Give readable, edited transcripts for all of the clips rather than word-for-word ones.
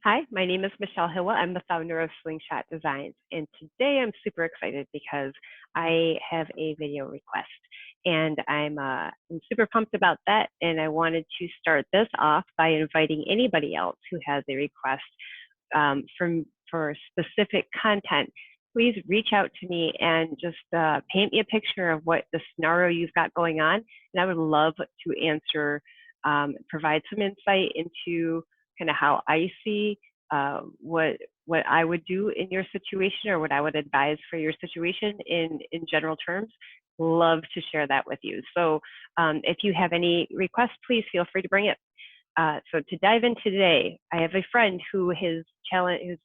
Hi, my name is Michelle Hilla. I'm the founder of Slingshot Designs, and today I'm super excited because I have a video request, and I'm super pumped about that. And I wanted to start this off by inviting anybody else who has a request for specific content. Please reach out to me and just paint me a picture of what the scenario you've got going on, and I would love to answer, provide some insight into kind of how I see what I would do in your situation or what I would advise for your situation in general terms. Love to share that with you. So if you have any requests, please feel free to bring it. So to dive in today, I have a friend who's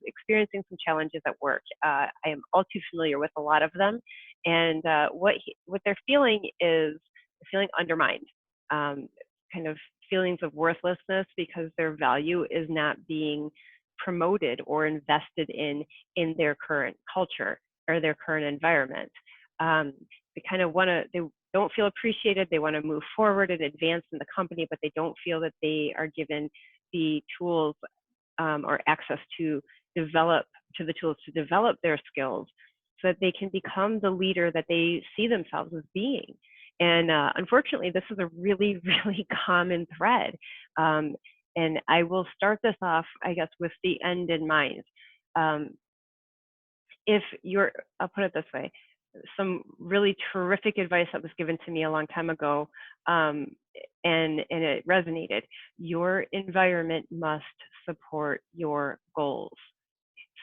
experiencing some challenges at work. I am all too familiar with a lot of them, and what they're feeling is feeling undermined, kind of feelings of worthlessness because their value is not being promoted or invested in their current culture or their current environment. They kind of they don't feel appreciated. They want to move forward and advance in the company, but they don't feel that they are given the tools or access to the tools to develop their skills so that they can become the leader that they see themselves as being. And unfortunately, this is a really, really common thread. And I will start this off, I guess, with the end in mind. I'll put it this way, some really terrific advice that was given to me a long time ago, and it resonated. Your environment must support your goals.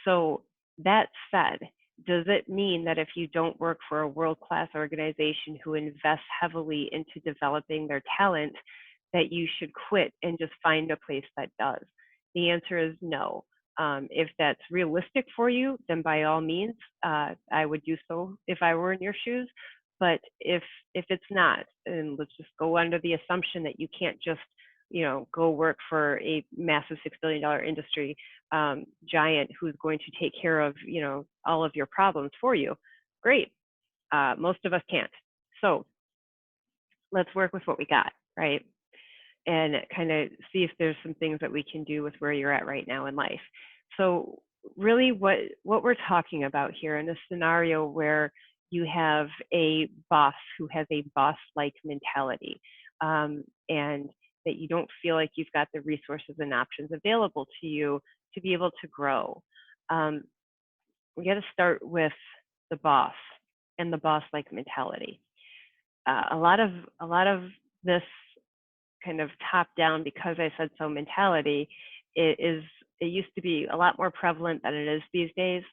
So that said, does it mean that if you don't work for a world-class organization who invests heavily into developing their talent, that you should quit and just find a place that does? The answer is no. If that's realistic for you, then by all means, I would do so if I were in your shoes. But if it's not, and let's just go under the assumption that you can't just go work for a massive $6 billion industry giant who's going to take care of all of your problems for you. Great. Most of us can't. So let's work with what we got, right? And kind of see if there's some things that we can do with where you're at right now in life. So really what we're talking about here in a scenario where you have a boss who has a boss-like mentality, and that you don't feel like you've got the resources and options available to you to be able to grow. We got to start with the boss and the boss-like mentality. A lot of this kind of top-down, because I said so mentality, it used to be a lot more prevalent than it is these days.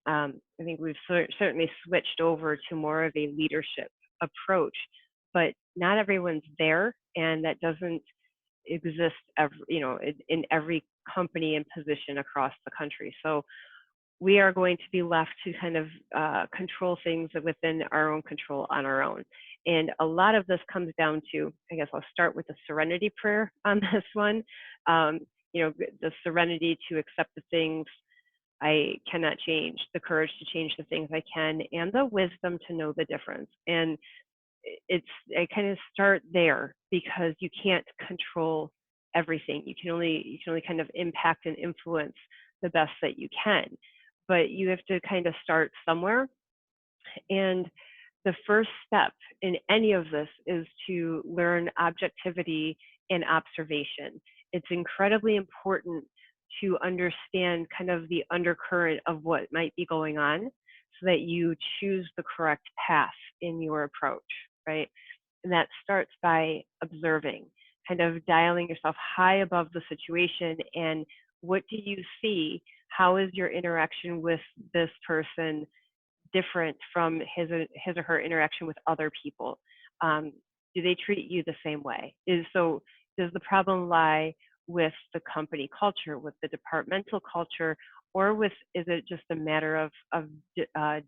I think we've certainly switched over to more of a leadership approach, but not everyone's there, and that doesn't exist in every company and position across the country. So we are going to be left to kind of control things within our own control on our own. And a lot of this comes down to, I guess I'll start with the serenity prayer on this one. The serenity to accept the things I cannot change, the courage to change the things I can, and the wisdom to know the difference. And I kind of start there because you can't control everything. You can only kind of impact and influence the best that you can, but you have to kind of start somewhere. And the first step in any of this is to learn objectivity and observation. It's incredibly important to understand kind of the undercurrent of what might be going on so that you choose the correct path in your approach, right? And that starts by observing, kind of dialing yourself high above the situation. And what do you see? How is your interaction with this person different from his or her interaction with other people? Do they treat you the same way? Does the problem lie with the company culture, with the departmental culture, or is it just a matter of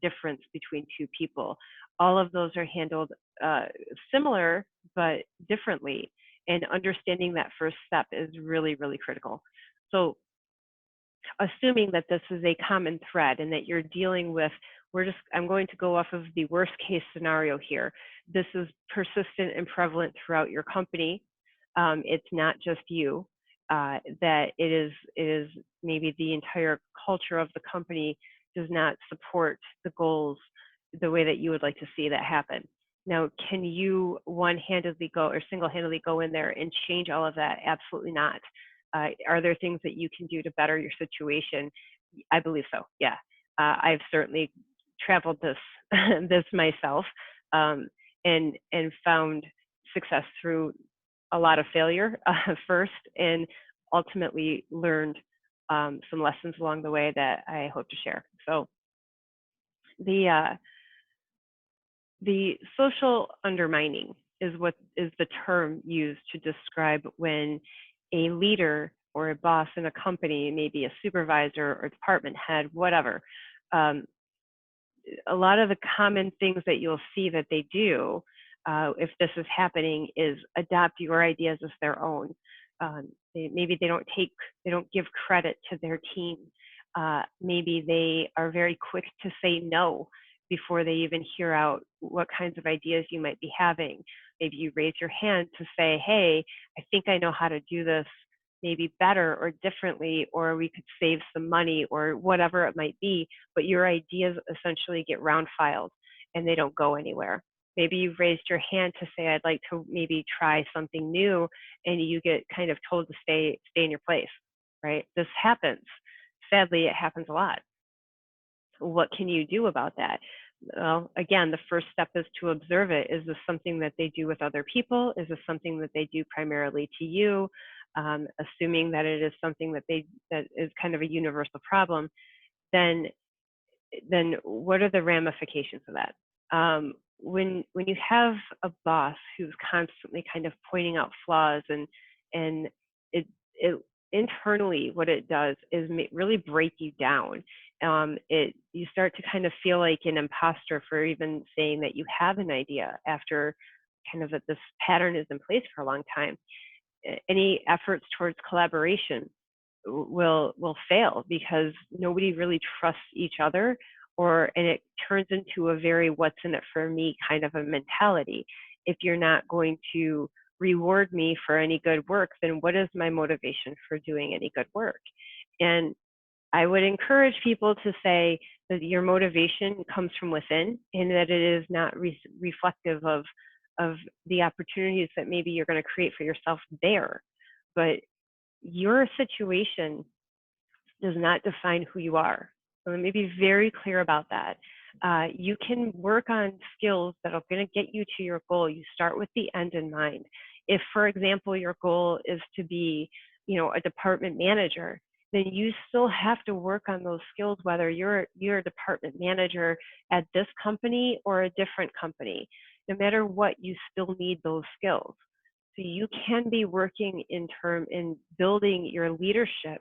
difference between two people? All of those are handled similar but differently, and understanding that first step is really, really critical. So assuming that this is a common thread and that you're dealing with, I'm going to go off of the worst case scenario here. This is persistent and prevalent throughout your company. It's not just you. that it is maybe the entire culture of the company does not support the goals the way that you would like to see that happen. Now, can you one-handedly go or single-handedly go in there and change all of that? Absolutely not. Are there things that you can do to better your situation? I believe so. Yeah, I've certainly traveled this this myself, and found success through a lot of failure first, and ultimately learned some lessons along the way that I hope to share. So the social undermining is what is the term used to describe when a leader or a boss in a company, maybe a supervisor or department head, whatever, um, a lot of the common things that you'll see that they do, if this is happening, is adopt your ideas as their own. Maybe they don't give credit to their team. Maybe they are very quick to say no before they even hear out what kinds of ideas you might be having. Maybe you raise your hand to say, hey, I think I know how to do this maybe better or differently, or we could save some money or whatever it might be, but your ideas essentially get round filed and they don't go anywhere. Maybe you've raised your hand to say, I'd like to maybe try something new, and you get kind of told to stay in your place, right? This happens. Sadly, it happens a lot. What can you do about that? Well, again, the first step is to observe it. Is this something that they do with other people? Is this something that they do primarily to you? Assuming that it is something that is kind of a universal problem, then what are the ramifications of that? When you have a boss who's constantly kind of pointing out flaws, and it internally, what it does is really break you down. You start to kind of feel like an imposter for even saying that you have an idea after kind of this pattern is in place for a long time. Any efforts towards collaboration will fail because nobody really trusts each other, and it turns into a very what's in it for me kind of a mentality. If you're not going to reward me for any good work, then what is my motivation for doing any good work? And I would encourage people to say that your motivation comes from within, and that it is not reflective of the opportunities that maybe you're going to create for yourself there. But your situation does not define who you are. So let me be very clear about that. You can work on skills that are going to get you to your goal. You start with the end in mind. If, for example, your goal is to be, a department manager, then you still have to work on those skills, whether you're a department manager at this company or a different company. No matter what, you still need those skills. So you can be working in building your leadership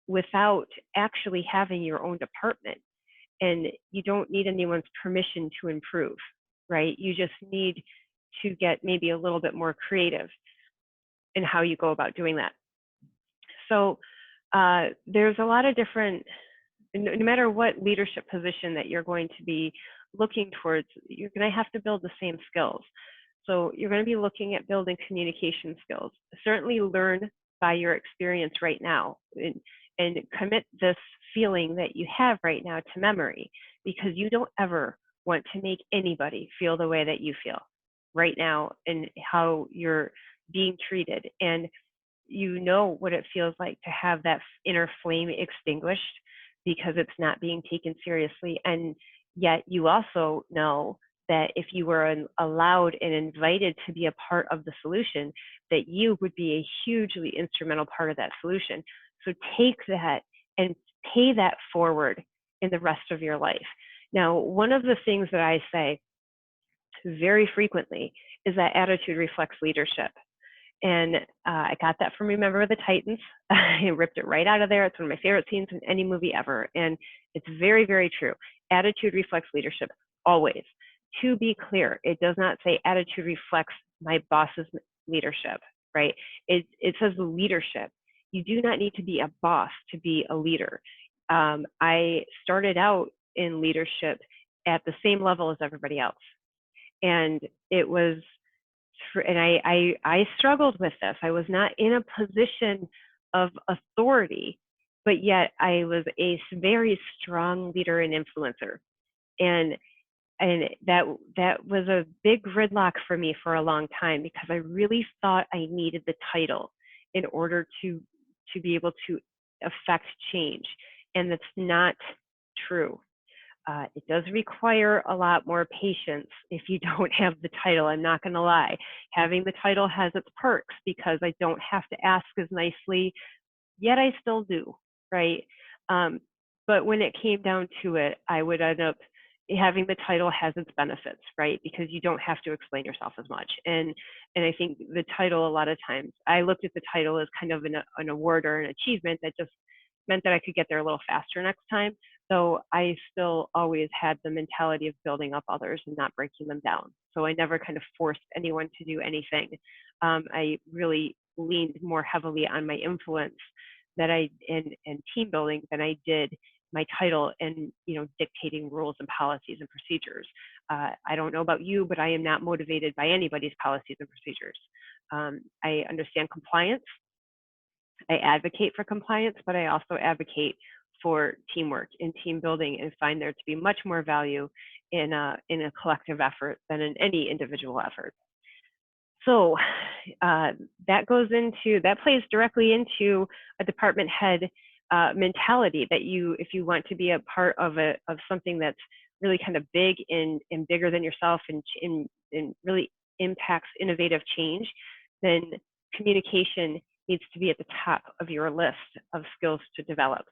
without actually having your own department. And you don't need anyone's permission to improve, right? You just need to get maybe a little bit more creative in how you go about doing that. So there's a lot of different, no matter what leadership position that you're going to be looking towards, you're going to have to build the same skills. So you're going to be looking at building communication skills. Certainly learn by your experience right now, and commit this feeling that you have right now to memory, because you don't ever want to make anybody feel the way that you feel right now and how you're being treated. And you know what it feels like to have that inner flame extinguished because it's not being taken seriously. And yet you also know that if you were allowed and invited to be a part of the solution, that you would be a hugely instrumental part of that solution. So take that and pay that forward in the rest of your life. Now, one of the things that I say very frequently is that attitude reflects leadership. And I got that from Remember the Titans. I ripped it right out of there. It's one of my favorite scenes in any movie ever. And it's very, very true. Attitude reflects leadership, always. To be clear, it does not say attitude reflects my boss's leadership, right? It says leadership. You do not need to be a boss to be a leader. I started out in leadership at the same level as everybody else. And it was and I struggled with this. I was not in a position of authority, but yet I was a very strong leader and influencer. And that was a big gridlock for me for a long time, because I really thought I needed the title in order to be able to affect change. And that's not true. It does require a lot more patience if you don't have the title. I'm not going to lie. Having the title has its perks, because I don't have to ask as nicely, yet I still do, right? But when it came down to it, I would end up having the title has its benefits, right? Because you don't have to explain yourself as much. And I think the title, a lot of times, I looked at the title as kind of an award or an achievement that just meant that I could get there a little faster next time. So I still always had the mentality of building up others and not breaking them down. So I never kind of forced anyone to do anything. I really leaned more heavily on my influence that and team building than I did my title and dictating rules and policies and procedures. I don't know about you, but I am not motivated by anybody's policies and procedures. I understand compliance. I advocate for compliance, but I also advocate for teamwork and team building, and find there to be much more value in a collective effort than in any individual effort. So that plays directly into a department head mentality, that if you want to be a part of something that's really kind of big and bigger than yourself, and really impacts innovative change, then communication needs to be at the top of your list of skills to develop.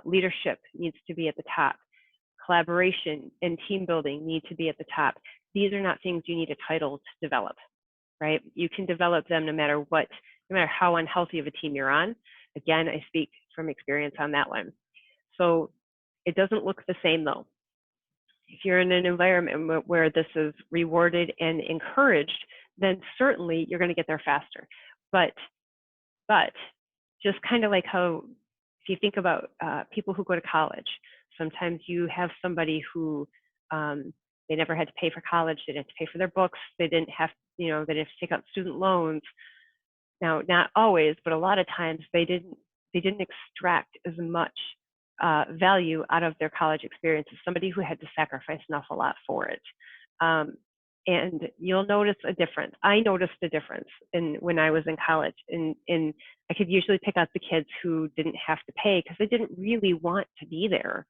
Leadership needs to be at the top. Collaboration and team building need to be at the top. These are not things you need a title to develop, right? You can develop them no matter how unhealthy of a team you're on. Again, I speak from experience on that one. So it doesn't look the same though. If you're in an environment where this is rewarded and encouraged, then certainly you're going to get there faster. But just kind of like how, if you think about people who go to college, sometimes you have somebody who they never had to pay for college, they didn't have to pay for their books, they didn't have they didn't have to take out student loans. Now, not always, but a lot of times they didn't extract as much value out of their college experience as somebody who had to sacrifice an awful lot for it. And you'll notice a difference. I noticed a difference when I was in college. And I could usually pick out the kids who didn't have to pay because they didn't really want to be there,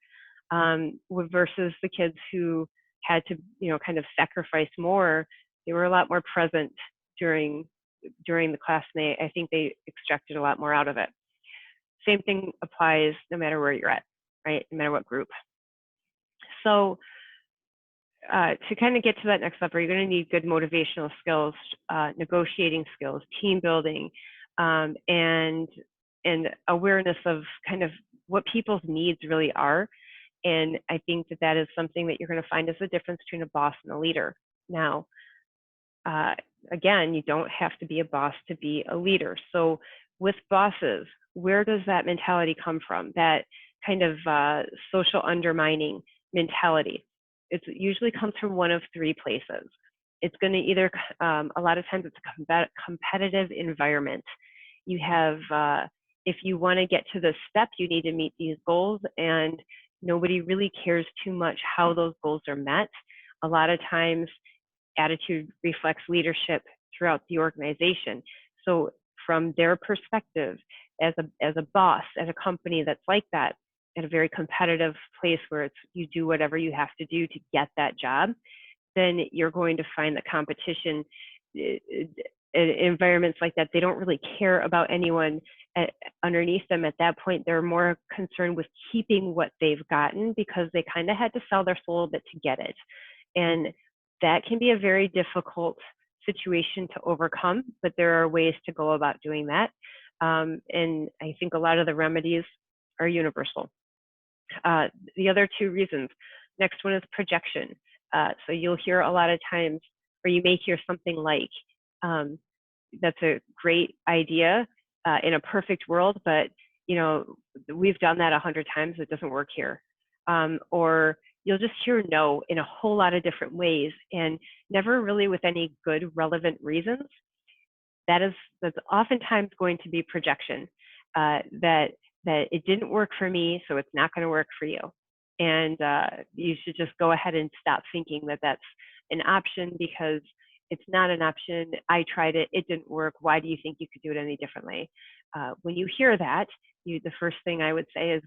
versus the kids who had to, kind of sacrifice more. They were a lot more present during the class, and I think they extracted a lot more out of it. Same thing applies no matter where you're at, right? No matter what group. So to kind of get to that next level, you're going to need good motivational skills, negotiating skills, team building, and awareness of kind of what people's needs really are. And I think that is something that you're going to find is the difference between a boss and a leader. Now, again, you don't have to be a boss to be a leader. So with bosses, where does that mentality come from? That kind of social undermining mentality. It usually comes from one of three places. It's going to either, a lot of times it's a competitive environment. You have, if you want to get to this step, you need to meet these goals, and nobody really cares too much how those goals are met. A lot of times, attitude reflects leadership throughout the organization. So from their perspective, as a boss at a company that's like that, at a very competitive place where you do whatever you have to do to get that job, then you're going to find that competition in environments like that, they don't really care about anyone underneath them. At that point, they're more concerned with keeping what they've gotten because they kind of had to sell their soul a bit to get it. And that can be a very difficult situation to overcome, but there are ways to go about doing that. And I think a lot of the remedies are universal. The other two reasons. Next one is projection. So you'll hear a lot of times, or you may hear something like, that's a great idea in a perfect world, but we've done that 100 times, it doesn't work here. Or you'll just hear no in a whole lot of different ways, and never really with any good, relevant reasons. That's oftentimes going to be projection, that it didn't work for me, so it's not going to work for you. And you should just go ahead and stop thinking that that's an option, because it's not an option. I tried it, it didn't work. Why do you think you could do it any differently? When you hear that, the first thing I would say is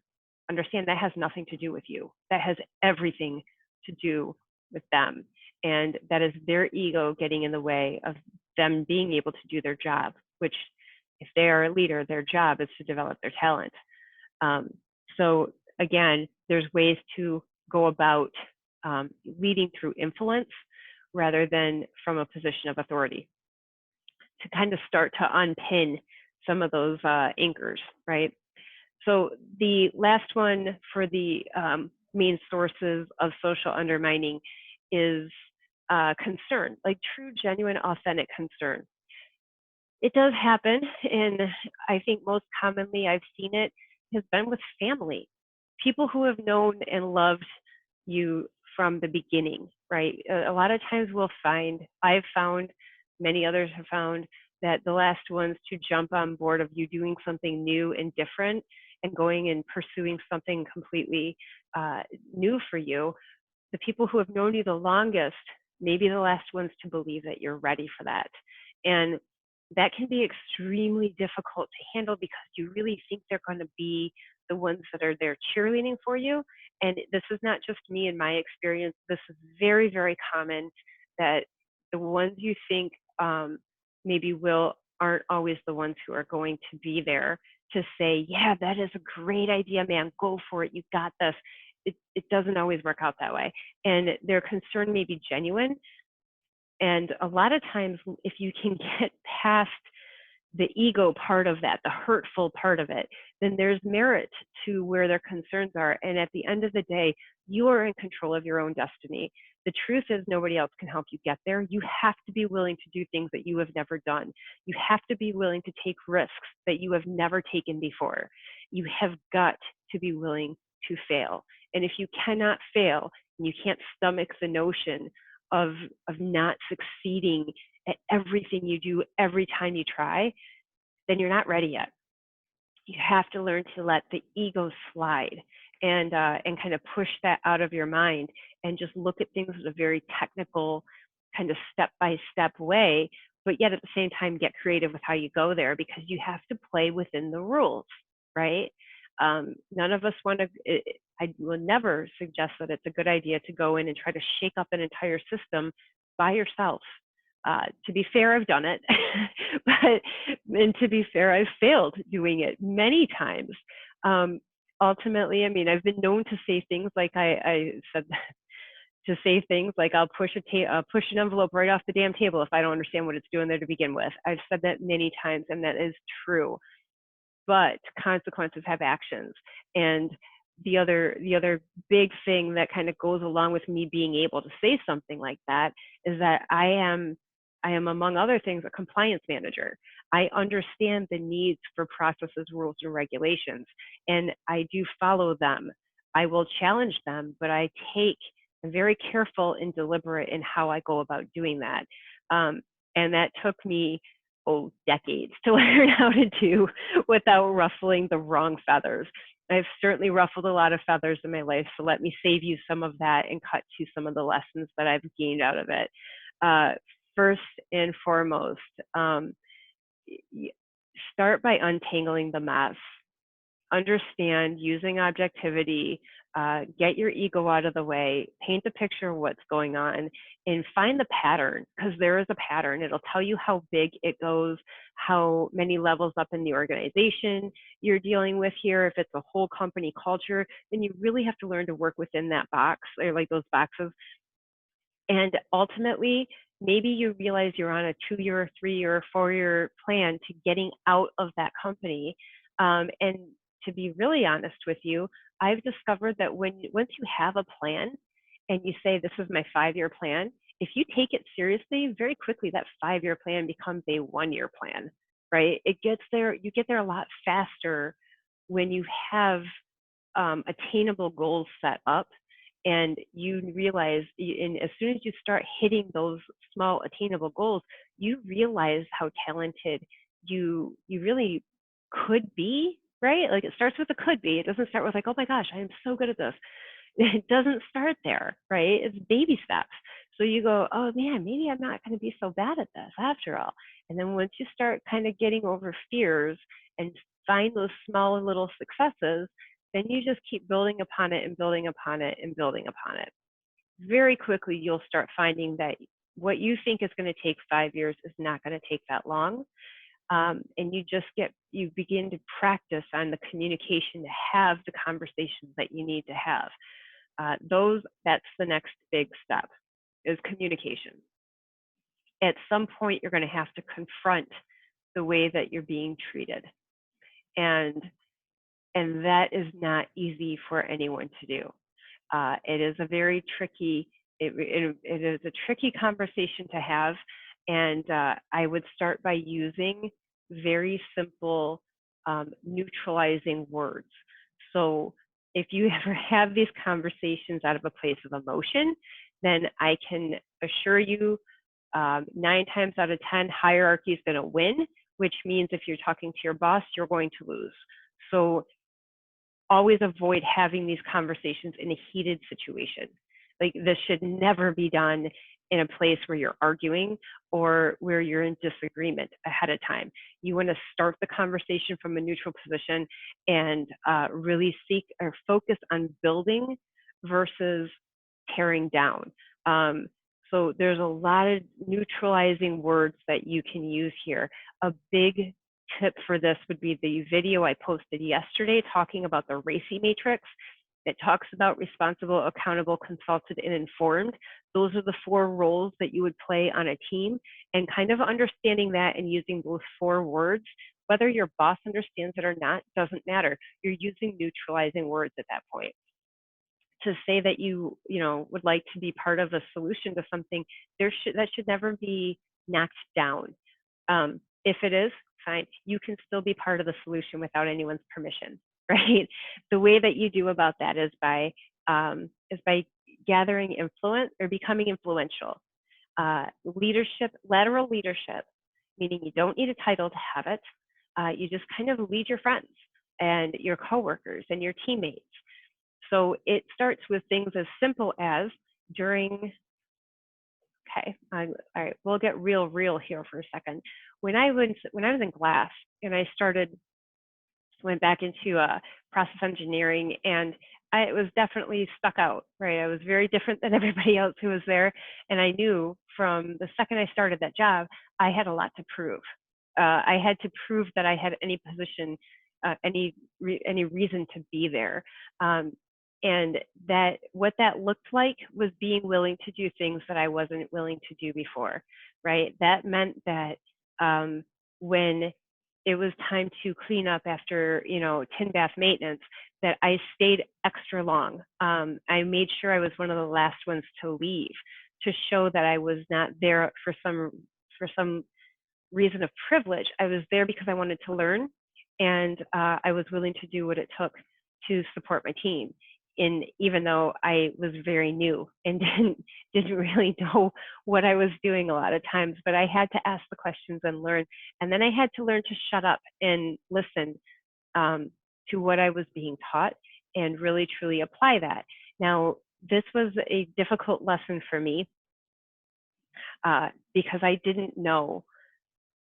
understand that has nothing to do with you. That has everything to do with them. And that is their ego getting in the way of them being able to do their job, which, if they are a leader, their job is to develop their talent. So again, there's ways to go about leading through influence rather than from a position of authority, to kind of start to unpin some of those anchors, right? So the last one for the main sources of social undermining is concern, like true, genuine, authentic concern. It does happen, and I think most commonly I've seen it has been with family, people who have known and loved you from the beginning, right? A lot of times I've found, many others have found, that the last ones to jump on board of you doing something new and different and going and pursuing something completely new for you, the people who have known you the longest, maybe the last ones to believe that you're ready for that. And that can be extremely difficult to handle, because you really think they're going to be the ones that are there cheerleading for you. And this is not just me in my experience. This is very, very common, that the ones you think maybe aren't always the ones who are going to be there to say, yeah, that is a great idea, man, go for it, you got this. It doesn't always work out that way. And their concern may be genuine. And a lot of times, if you can get past the ego part of that, the hurtful part of it, then there's merit to where their concerns are. And at the end of the day, you are in control of your own destiny. The truth is, nobody else can help you get there. You have to be willing to do things that you have never done. You have to be willing to take risks that you have never taken before. You have got to be willing to fail. And if you cannot fail, and you can't stomach the notion of not succeeding at everything you do every time you try, then you're not ready yet. You have to learn to let the ego slide and kind of push that out of your mind, and just look at things in a very technical, kind of step-by-step way, but yet at the same time get creative with how you go there, because you have to play within the rules, right? None of us want to, I will never suggest that it's a good idea to go in and try to shake up an entire system by yourself. To be fair, I've done it, and to be fair, I've failed doing it many times. Ultimately, I mean, I've been known to say things like I said, to say things like, I'll push an envelope right off the damn table if I don't understand what it's doing there to begin with. I've said that many times, and that is true. But consequences have actions. And the other big thing that kind of goes along with me being able to say something like that is that I am, among other things, a compliance manager. I understand the needs for processes, rules, and regulations, and I do follow them. I will challenge them, but I'm very careful and deliberate in how I go about doing that. And that took me decades to learn how to do without ruffling the wrong feathers. I've certainly ruffled a lot of feathers in my life, so let me save you some of that and cut to some of the lessons that I've gained out of it. First and foremost, start by untangling the mess. Understand, using objectivity, get your ego out of the way, paint a picture of what's going on, and find the pattern, because there is a pattern. It'll tell you how big it goes, how many levels up in the organization you're dealing with here. If it's a whole company culture, then you really have to learn to work within that box, or like those boxes. And ultimately, maybe you realize you're on a 2-year, 3-year, 4-year plan to getting out of that company. And to be really honest with you, I've discovered that once you have a plan and you say, this is my 5-year plan, if you take it seriously, very quickly that 5-year plan becomes a 1-year plan, right? You get there a lot faster when you have attainable goals set up, And you realize, and as soon as you start hitting those small attainable goals, you realize how talented you really could be, right? Like it starts with a could be. It doesn't start with like, oh my gosh, I am so good at this. It doesn't start there, right? It's baby steps. So you go, oh man, maybe I'm not going to be so bad at this after all. And then once you start kind of getting over fears and find those small little successes, then you just keep building upon it and building upon it and building upon it. Very quickly, you'll start finding that what you think is going to take 5 years is not going to take that long. And you begin to practice on the communication to have the conversations that you need to have. That's the next big step, is communication. At some point, you're going to have to confront the way that you're being treated. And that is not easy for anyone to do. It is a very tricky, it is a tricky conversation to have. And I would start by using very simple neutralizing words. So if you ever have these conversations out of a place of emotion, then I can assure you 9 times out of 10, hierarchy is going to win, which means if you're talking to your boss, you're going to lose. So always avoid having these conversations in a heated situation. Like this should never be done in a place where you're arguing or where you're in disagreement ahead of time. You want to start the conversation from a neutral position and really seek or focus on building versus tearing down. So there's a lot of neutralizing words that you can use here. A big tip for this would be the video I posted yesterday talking about the RACI Matrix. It talks about responsible, accountable, consulted, and informed. Those are the 4 roles that you would play on a team, and kind of understanding that and using those 4 words, whether your boss understands it or not, doesn't matter. You're using neutralizing words at that point. To say that you would like to be part of a solution to something, that should never be knocked down. If it is, fine. You can still be part of the solution without anyone's permission, right? The way that you do about that is by gathering influence or becoming influential. Leadership, lateral leadership, meaning you don't need a title to have it. You just kind of lead your friends and your coworkers and your teammates. So it starts with things as simple as all right, we'll get real here for a second. When I was in class and I went back into process engineering, and I was definitely stuck out, right? I was very different than everybody else who was there. And I knew from the second I started that job, I had a lot to prove. I had to prove that I had any position, any reason to be there. And that what that looked like was being willing to do things that I wasn't willing to do before, right? That meant that when it was time to clean up after, tin bath maintenance, that I stayed extra long. I made sure I was one of the last ones to leave, to show that I was not there for some reason of privilege. I was there because I wanted to learn, and I was willing to do what it took to support my team. And even though I was very new and didn't really know what I was doing a lot of times, but I had to ask the questions and learn. And then I had to learn to shut up and listen to what I was being taught and really truly apply that. Now, this was a difficult lesson for me because I didn't know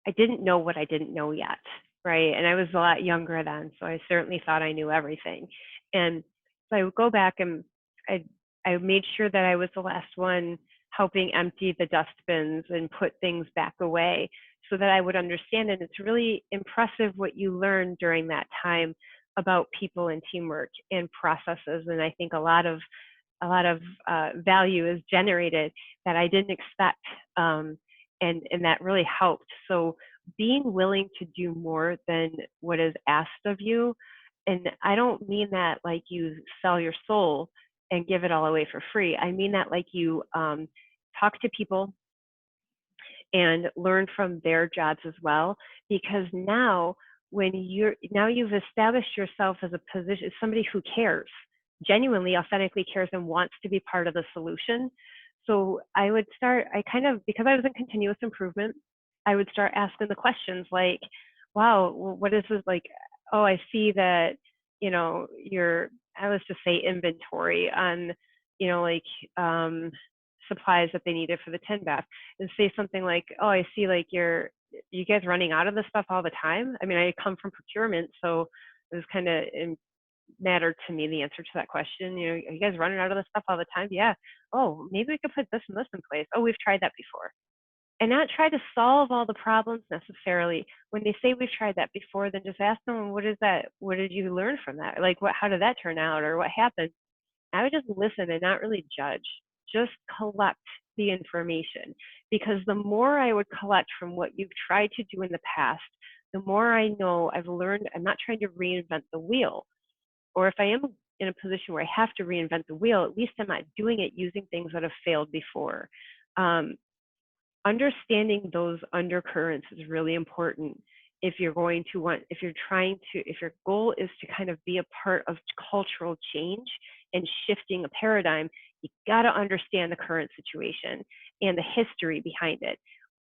what I didn't know yet, right? And I was a lot younger then, so I certainly thought I knew everything. And so I would go back and I made sure that I was the last one helping empty the dustbins and put things back away so that I would understand it. It's really impressive what you learn during that time about people and teamwork and processes. And I think a lot of value is generated that I didn't expect. And that really helped. So being willing to do more than what is asked of you. And I don't mean that like you sell your soul and give it all away for free. I mean that like you talk to people and learn from their jobs as well. Because now you've established yourself as a position, somebody who cares, genuinely, authentically cares and wants to be part of the solution. So I would start, I kind of, because I was in continuous improvement, I would start asking the questions like, wow, what is this like? Oh, I see that, your, I let's just say inventory on, like supplies that they needed for the tin bath, and say something like, oh, I see like you guys running out of this stuff all the time. I mean, I come from procurement, so it was kind of mattered to me, the answer to that question. Are you guys running out of this stuff all the time? Yeah. Oh, maybe we could put this and this in place. Oh, we've tried that before. And not try to solve all the problems necessarily. When they say we've tried that before, then just ask them, what is that? What did you learn from that? Like, how did that turn out, or what happened? I would just listen and not really judge, just collect the information. Because the more I would collect from what you've tried to do in the past, the more I know I've learned. I'm not trying to reinvent the wheel. Or if I am in a position where I have to reinvent the wheel, at least I'm not doing it using things that have failed before. Understanding those undercurrents is really important if you're going to want, if your goal is to kind of be a part of cultural change and shifting a paradigm, you got to understand the current situation and the history behind it.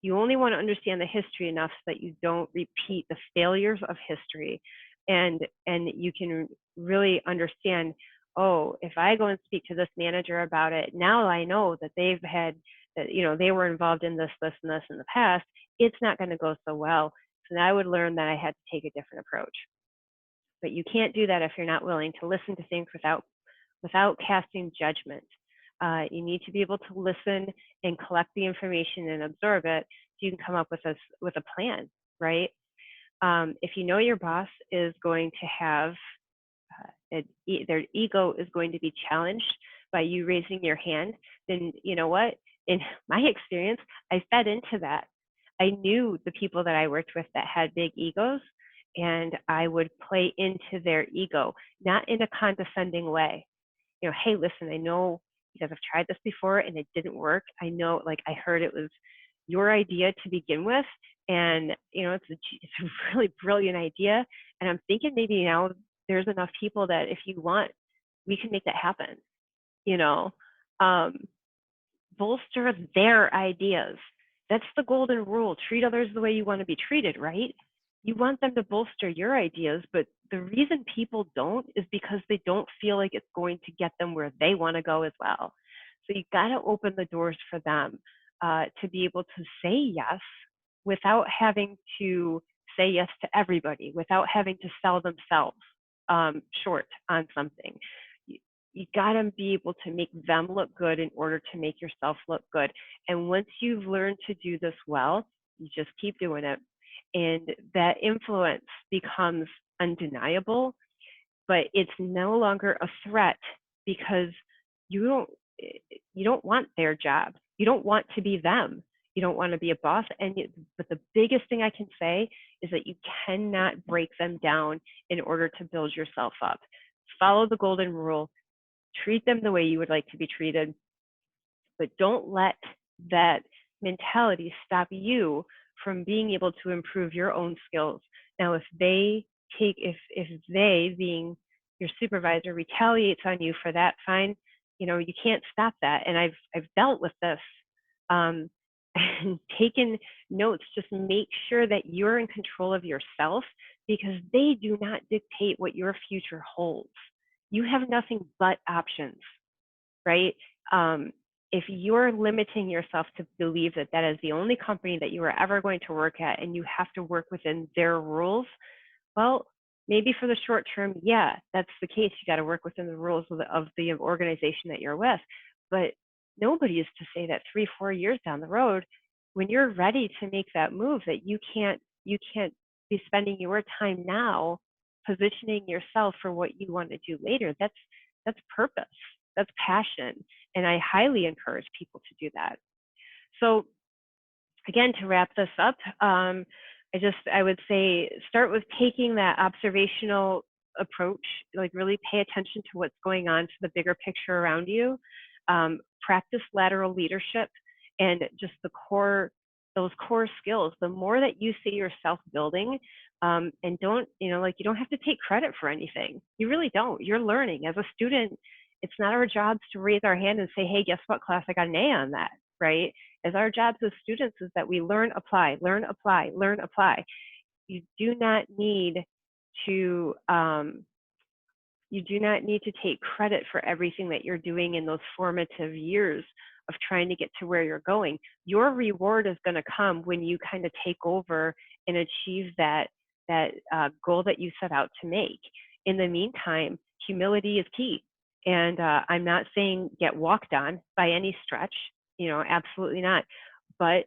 You only want to understand the history enough so that you don't repeat the failures of history, and you can really understand, oh, if I go and speak to this manager about it, now I know that they've had that, they were involved in this, this, and this in the past. It's not going to go so well. So now I would learn that I had to take a different approach. But you can't do that if you're not willing to listen to things without casting judgment. You need to be able to listen and collect the information and absorb it so you can come up with a plan, right? If you know your boss is going to have their ego is going to be challenged by you raising your hand, then you know what? In my experience, I fed into that. I knew the people that I worked with that had big egos, and I would play into their ego, not in a condescending way. Hey, listen, I know you guys have tried this before and it didn't work. I know, like, I heard it was your idea to begin with, and it's a really brilliant idea. And I'm thinking maybe now there's enough people that if you want, we can make that happen. Bolster their ideas. That's the golden rule. Treat others the way you want to be treated, right? You want them to bolster your ideas, but the reason people don't is because they don't feel like it's going to get them where they want to go as well. So you got to open the doors for them to be able to say yes without having to say yes to everybody, without having to sell themselves short on something. You got to be able to make them look good in order to make yourself look good. And once you've learned to do this well, you just keep doing it. And that influence becomes undeniable, but it's no longer a threat because you don't want their job. You don't want to be them. You don't want to be a boss. But the biggest thing I can say is that you cannot break them down in order to build yourself up. Follow the golden rule. Treat them the way you would like to be treated, but don't let that mentality stop you from being able to improve your own skills. Now, if they, being your supervisor, retaliates on you for that, fine. You can't stop that. And I've dealt with this and taken notes. Just make sure that you're in control of yourself, because they do not dictate what your future holds. You have nothing but options, right? If you're limiting yourself to believe that that is the only company that you are ever going to work at and you have to work within their rules, well, maybe for the short term, yeah, that's the case. You got to work within the rules of the organization that you're with. But nobody is to say that 3-4 years down the road, when you're ready to make that move, that you can't be spending your time now positioning yourself for what you want to do later. That's purpose. That's passion. And I highly encourage people to do that. So again, to wrap this up, I would say start with taking that observational approach, like really pay attention to what's going on, to the bigger picture around you. Practice lateral leadership, and just the core those core skills, the more that you see yourself building, and don't, like, you don't have to take credit for anything. You really don't. You're learning. As a student, it's not our jobs to raise our hand and say, hey, guess what, class, I got an A on that, right? As our jobs as students is that we learn, apply, learn, apply, learn, apply. You do not need to take credit for everything that you're doing in those formative years of trying to get to where you're going. Your reward is going to come when you kind of take over and achieve that goal that you set out to make. In the meantime, humility is key. And I'm not saying get walked on by any stretch, absolutely not. But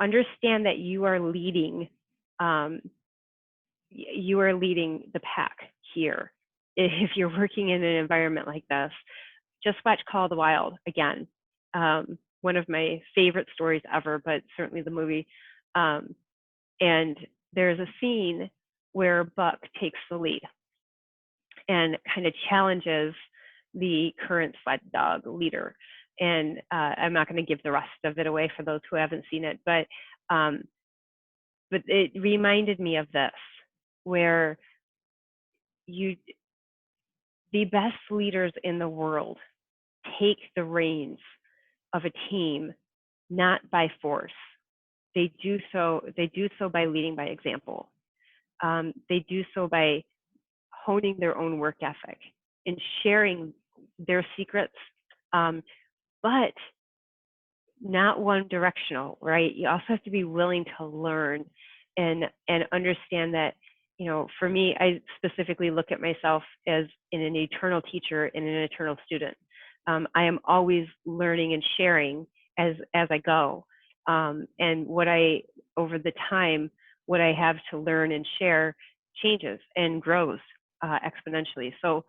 understand that you are leading the pack here. If you're working in an environment like this, just watch Call of the Wild again. One of my favorite stories ever, but certainly the movie. And there's a scene where Buck takes the lead and kind of challenges the current sled dog leader. And I'm not going to give the rest of it away for those who haven't seen it, but it reminded me of this, where the best leaders in the world take the reins of a team not by force. They do so by leading by example. They do so by honing their own work ethic and sharing their secrets, but not one directional, right? You also have to be willing to learn and understand that, for me, I specifically look at myself as an eternal teacher and an eternal student. I am always learning and sharing as I go. And over the time, what I have to learn and share changes and grows exponentially. So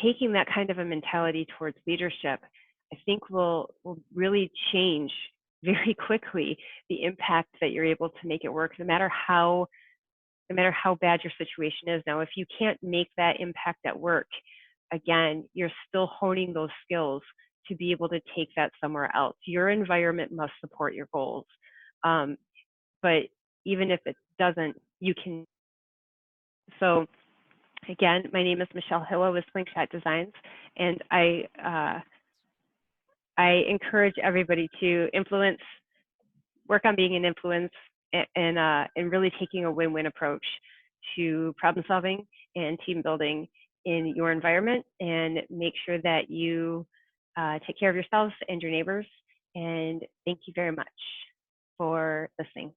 taking that kind of a mentality towards leadership, I think will really change very quickly the impact that you're able to make it work, no matter how bad your situation is. Now, if you can't make that impact at work, again, you're still honing those skills to be able to take that somewhere else. Your environment must support your goals. But even if it doesn't, you can. So again, my name is Michelle Hilla with Slingshot Designs, and I encourage everybody to work on being an influence, and really taking a win-win approach to problem solving and team building in your environment, and make sure that you take care of yourselves and your neighbors. And thank you very much for listening.